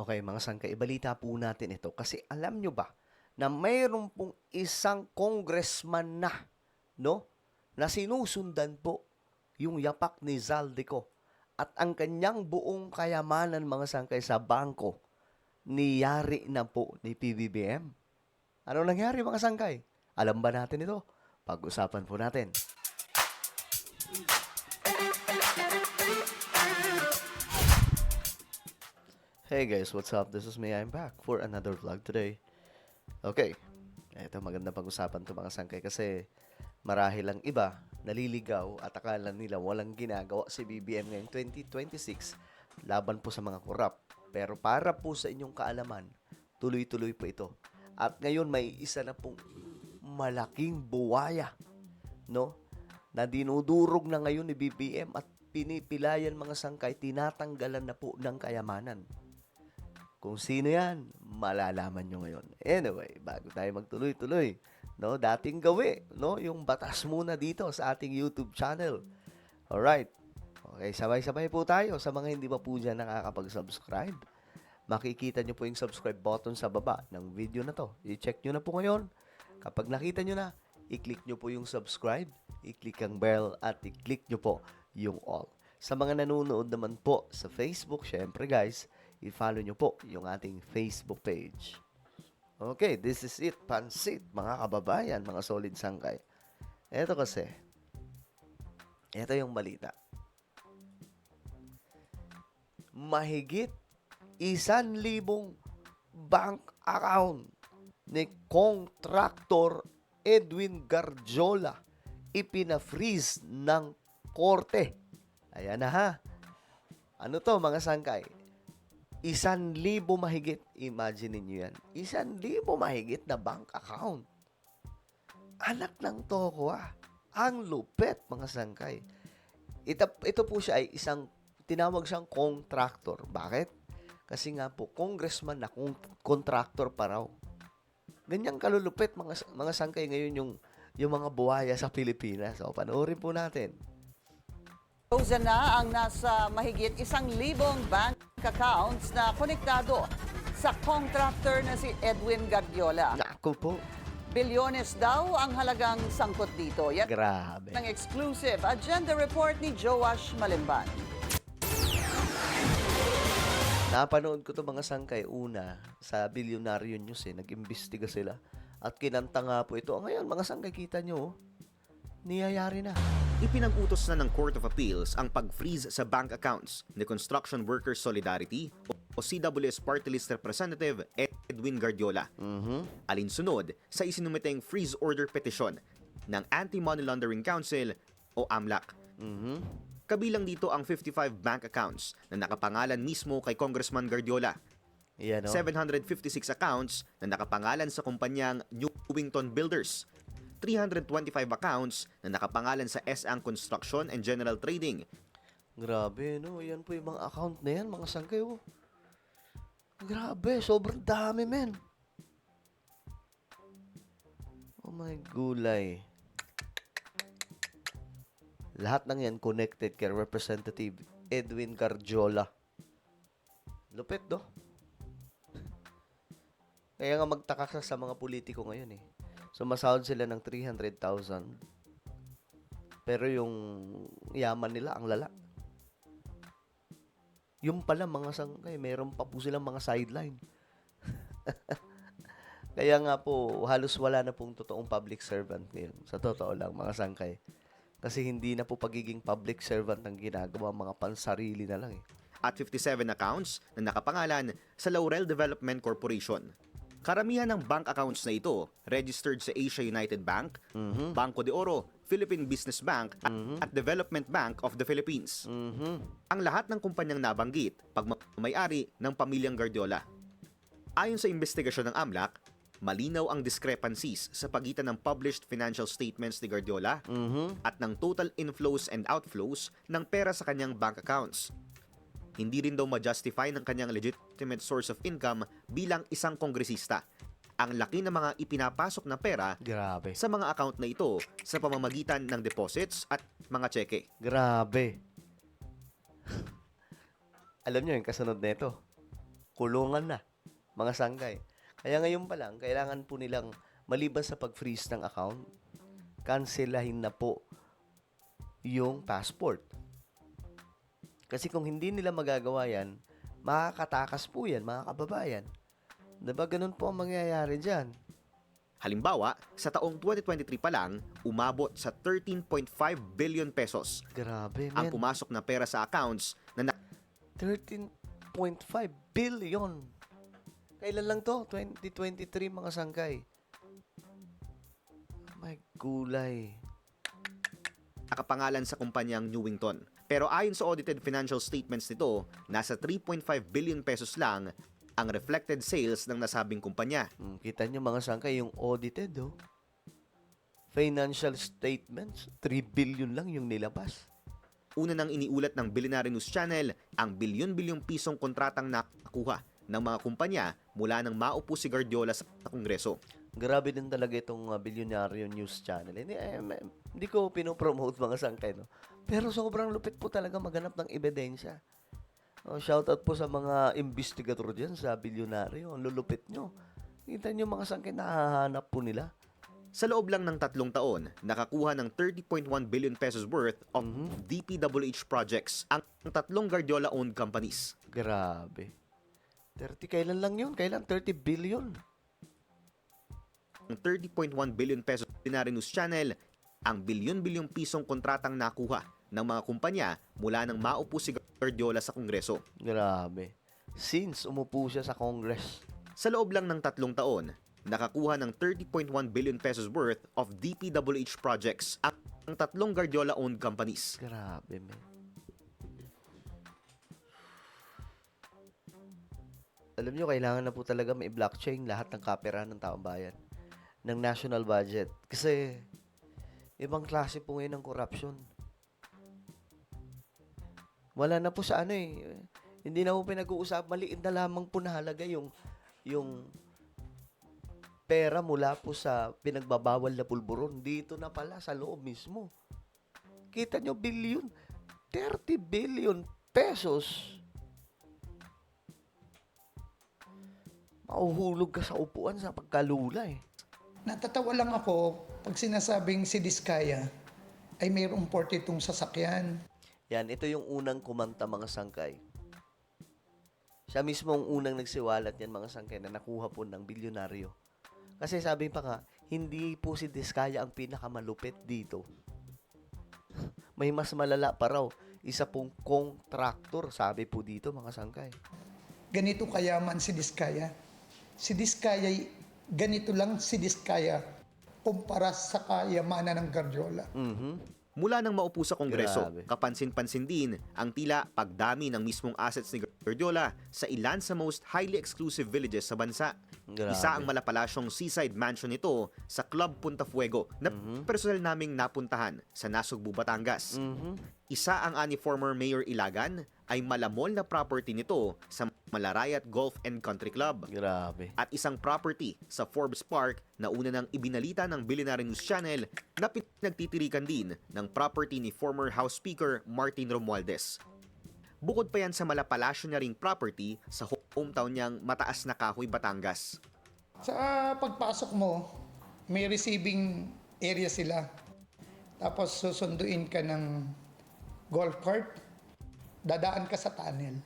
Okay, mga sangka, ibalita po natin ito kasi alam nyo ba na mayroon pong isang congressman na, no, na sinusundan po yung yapak ni Zaldico at ang kanyang buong kayamanan, mga sangkay, sa bangko niyari na po ni PBBM. Ano nangyari, mga sangkay? Alam ba natin ito? Pag-usapan po natin. Hey guys, what's up? This is me. I'm back for another vlog today. Okay, ito maganda pag-usapan to, mga sangkay, kasi marahil ang iba naliligaw at akala nila walang ginagawa si BBM ngayong 2026 laban po sa mga korap. Pero para po sa inyong kaalaman, tuloy-tuloy po ito. At ngayon may isa na pong malaking buwaya, no? Na dinudurog na ngayon ni BBM at pinipilayan, mga sangkay, tinatanggalan na po ng kayamanan. Kung sino yan, malalaman nyo ngayon. Anyway, bago tayo magtuloy-tuloy, no, dating gawi, no, yung batas muna dito sa ating YouTube channel. Alright. Okay, sabay-sabay po tayo sa mga hindi pa po dyan nakakapag-subscribe. Makikita nyo po yung subscribe button sa baba ng video na to. I-check nyo na po ngayon. Kapag nakita nyo na, i-click nyo po yung subscribe, i-click ang bell, at i-click nyo po yung all. Sa mga nanonood naman po sa Facebook, syempre guys, i-follow nyo po yung ating Facebook page. Okay, this is it, Pansit, mga kababayan, mga solid sangkay. Ito kasi, ito yung balita. Mahigit 1,000 bank account ni Contractor Edwin Garjola ipina-freeze ng korte. Ayan na ha. Ano to, mga sangkay? 1,000 mahigit. Imagine niyo yan. 1,000 mahigit na bank account. Anak ng toko ah. Ang lupet, mga sangkay. Ito po siya ay tinawag siyang contractor. Bakit? Kasi nga po, congressman na contractor pa raw. Ganyang kalulupit, mga sangkay, ngayon yung mga buhaya sa Pilipinas. So, panoorin po natin. Frozen na ang nasa mahigit 1,000 bank accounts na konektado sa contractor na si Edwin Guardiola. Naku po. Bilyones daw ang halagang sangkot dito. Yan Grabe. ang exclusive agenda report ni Joash Malimban. Napanood ko to, mga sangkay, una sa Bilyonaryo News nag-imbestiga sila. At kinanta nga po ito. Ngayon, mga sangkay, kita nyo, niyayari na. Ipinag-utos na ng Court of Appeals ang pag-freeze sa bank accounts ni Construction Workers Solidarity o CWS Party List Representative Edwin Guardiola. Alinsunod sa isinumiteng freeze order petition ng Anti-Money Laundering Council o AMLAC. Kabilang dito ang 55 bank accounts na nakapangalan mismo kay Congressman Guardiola. Yan, 756 accounts na nakapangalan sa kumpanyang Newington Builders. 325 accounts na nakapangalan sa S.A.N. Construction and General Trading. Grabe, no? Yan po yung mga account na yan, mga sangkay, oh. Grabe, sobrang dami, men. Oh my gulay. Lahat ng yan connected kay Representative Edwin Garjola. Lupit, do? Kaya nga magtaka ka sa mga politiko ngayon, eh. Sumasahod sila ng 300,000. Pero yung yaman nila, ang lala. Yung pala, mga sangkay, meron pa po silang mga sideline. Kaya nga po, halos wala na pong totoong public servant ngayon. Sa totoo lang, mga sangkay. Kasi hindi na po pagiging public servant ang ginagawa, mga pansarili na lang, eh. At 57 accounts na nakapangalan sa Laurel Development Corporation. Karamihan ng bank accounts na ito registered sa Asia United Bank, Banco de Oro, Philippine Business Bank at Development Bank of the Philippines. Ang lahat ng kumpanyang nabanggit pagmamayari ng pamilyang Guardiola. Ayon sa investigasyon ng AMLAC, malinaw ang discrepancies sa pagitan ng published financial statements ni Guardiola at ng total inflows and outflows ng pera sa kanyang bank accounts. Hindi rin daw ma-justify ng kanyang legitimate source of income bilang isang kongresista ang laki ng mga ipinapasok na pera Grabe. sa mga account na ito sa pamamagitan ng deposits at mga tseke. Grabe. Alam nyo yung kasunod nito. kulungan na, mga sangkay. Kaya ngayon pa lang, kailangan po nilang, maliban sa pag-freeze ng account, cancelahin na po yung passport. Kasi kung hindi nila magagawa yan, makakatakas po yan, mga kababayan. Diba ganun po ang mangyayari dyan? Halimbawa, sa taong 2023 pa lang, umabot sa 13.5 billion pesos Grabe, ang man. pumasok na pera sa accounts na 13.5 billion. Kailan lang to? 2023, mga sangkay. My gulay. nakapangalan sa kumpanyang Newington. Pero ayon sa audited financial statements nito, nasa 3.5 billion pesos lang ang reflected sales ng nasabing kumpanya. Kita nyo mga sangkay, yung audited, oh. Financial statements, 3 billion lang yung nilabas. Una nang iniulat ng Billionaire News Channel ang bilyon-bilyong pisong kontratang nakuha ng mga kumpanya mula nang maupo si Guardiola sa Kongreso. Grabe din talaga itong Billionaire News Channel. Hindi ko pinopromote mga sangkay, no? Pero sobrang lupit po talaga maghanap ng ebidensya. Shoutout po sa mga investigator dyan sa Billionaire. Ang lulupit nyo. Kita nyo mga sangkay, nahahanap po nila. Sa loob lang ng 3 taon, nakakuha ng 30.1 billion pesos worth of DPWH projects ang 3 Guardiola-owned companies. Grabe. 30, kailan lang yun? Kailan? 30 billion. Ang 30.1 billion pesos Billionaire News Channel, ang bilyon-bilyong pisong kontratang nakuha ng mga kumpanya mula nang maupo si Guardiola sa Kongreso. Grabe. Since umupo siya sa Congress. Sa loob lang ng 3 taon, nakakuha ng 30.1 billion pesos worth of DPWH projects ang 3 Guardiola-owned companies. Grabe, man. Alam nyo, kailangan na po talaga may blockchain lahat ng kapera ng taong bayan. Ng national budget. Kasi, ibang klase po ngayon ng corruption. Wala na po sa ano eh. Hindi na po pinag-uusap. Maliit na lamang po na halaga yung pera mula po sa pinagbabawal na pulburon. Dito na pala sa loob mismo. Kita nyo, billion. 30 billion pesos. Mauhulog ka sa upuan sa pagkalula eh. Natatawa lang ako pag sinasabing si Diskaya ay mayroong 42 sasakyan. Yan, ito yung unang kumanta mga sangkay. Siya mismo ang unang nagsiwalat yan mga sangkay na nakuha po ng bilyonaryo. Kasi sabi pa nga, hindi po si Diskaya ang pinakamalupit dito. May mas malala pa raw. Isa pong contractor, sabi po dito mga sangkay. Ganito kayaman si Diskaya. Si Diskaya, ganito lang si Diskaya kumpara sa kayamanan ng Guardiola. Mula nang maupo sa Kongreso, Grabe. kapansin-pansin din ang tila pagdami ng mismong assets ni Guardiola sa ilan sa most highly exclusive villages sa bansa. Grabe. Isa ang malapalasyong seaside mansion nito sa Club Punta Fuego na personal naming napuntahan sa Nasugbu, Batangas. Isa ang ani former Mayor Ilagan ay malamol na property nito sa Malarayat Golf and Country Club. Grabe. At isang property sa Forbes Park na una nang ibinalita ng Billionaire News Channel na pinagtitirikan din ng property ni former House Speaker Martin Romualdez. Bukod pa yan sa malapalasyo na ring property sa hometown niyang Mataas na Kahoy, Batangas. Sa pagpasok mo, may receiving area sila. Tapos susunduin ka ng golf cart, dadaan ka sa tunnel.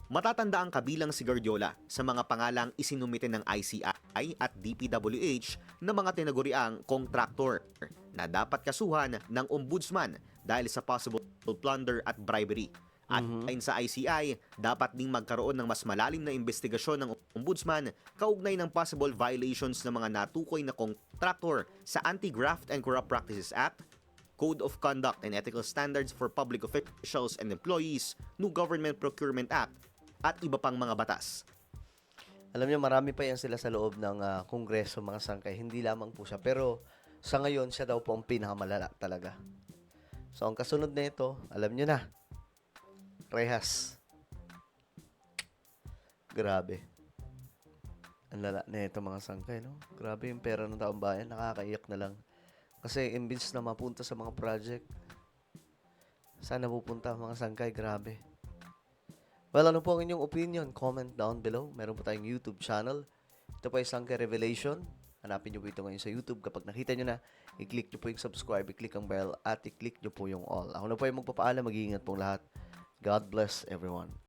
Matatanda ang kabilang si Guardiola sa mga pangalang isinumite ng ICI at DPWH na mga tinaguriang contractor na dapat kasuhan ng ombudsman dahil sa possible plunder at bribery. At ayon sa ICI, dapat ding magkaroon ng mas malalim na investigasyon ng ombudsman kaugnay ng possible violations ng mga natukoy na contractor sa Anti-Graft and Corrupt Practices Act, Code of Conduct and Ethical Standards for Public Officials and Employees, New Government Procurement Act, at iba pang mga batas. Alam niyo, marami pa yan sila sa loob ng kongreso mga sangkay. Hindi lamang po siya. Pero sa ngayon, siya daw po ang pinakamalala talaga. So, ang kasunod na ito, alam niyo na. Rehas. Grabe. Ang lala na ito mga sangkay, no? Grabe yung pera ng taong bayan. Nakakaiyak na lang. Kasi imbis na mapunta sa mga project, saan napupunta mga sangkay? Grabe. Well, ano po ang inyong opinion? Comment down below. Meron po tayong YouTube channel. Ito po ay Sangkay Revelation. Hanapin nyo po ito ngayon sa YouTube. Kapag nakita nyo na, i-click nyo po yung subscribe, i-click ang bell, at i-click nyo po yung all. Ako na po ay magpapaalam. Mag-iingat pong lahat. God bless everyone.